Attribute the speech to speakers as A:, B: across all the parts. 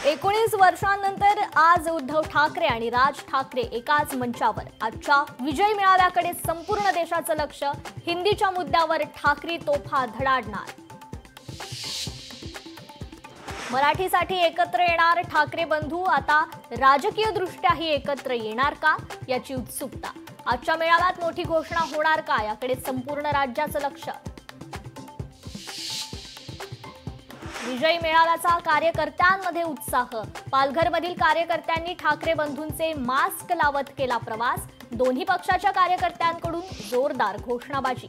A: 19 वर्षांनंतर आज उद्धव ठाकरे आणि राज ठाकरे एकाच मंचावर। आजच्या विजय मेळाव्याकडे संपूर्ण देशाचं लक्ष। हिंदीच्या मुद्द्यावर ठाकरे तोफा धडाडणार। मराठीसाठी एकत्र येणार ठाकरे बंधू, आता राजकीय दृष्ट्याही एकत्र येणार का याची उत्सुकता। आजच्या मेळाव्यात मोठी घोषणा होणार का याकडे संपूर्ण राज्याचं लक्ष। विजय मेळाव्याचा कार्यकर्त्यांमध्ये उत्साह। पालघरमधील कार्यकर्त्यांनी ठाकरे बंधूंचे मास्क लावत केला प्रवास। दोन्ही पक्षाच्या कार्यकर्त्यांकडून जोरदार घोषणाबाजी।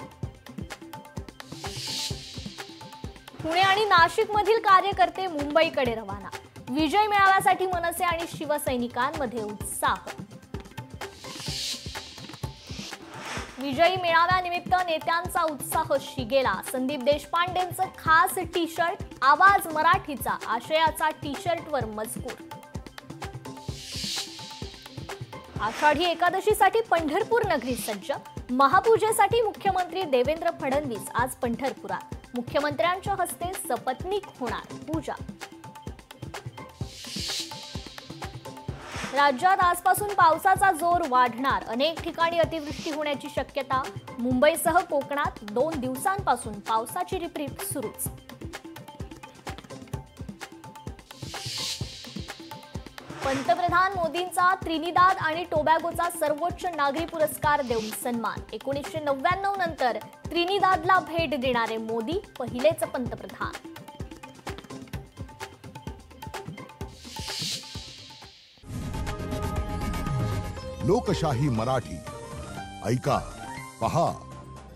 A: पुणे आणि नाशिकमधील कार्यकर्ते मुंबईकडे रवाना। विजय मेळाव्यासाठी मनसे आणि शिवसैनिकांमध्ये उत्साह। विजयी मेळाव्यानिमित्त नेत्यांचा उत्साह शिगेला। संदीप देशपांडेंचं खास टी शर्ट, आवाज मराठीचा आशयाचा टी शर्टवर मजकूर। आषाढी एकादशीसाठी पंढरपूर नगरी सज्ज। महापूजेसाठी मुख्यमंत्री देवेंद्र फडणवीस आज पंढरपुरात। मुख्यमंत्र्यांच्या हस्ते सपत्नीक होणार पूजा। राज्यात आजपासून पावसाचा जोर वाढणार। अनेक ठिकाणी अतिवृष्टी होण्याची शक्यता। मुंबईसह कोकणात 2 दिवसांपासून पावसाची रिपरिप सुरूच। पंतप्रधान मोदींचा त्रिनिदाद आणि टोबॅगोचा सर्वोच्च नागरी पुरस्कार देऊन सन्मान। 1999 नंतर त्रिनिदादला भेट देणारे मोदी पहिलेच पंतप्रधान।
B: लोकशाही मराठी ऐका, पहा,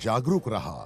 B: जागरूक रहा।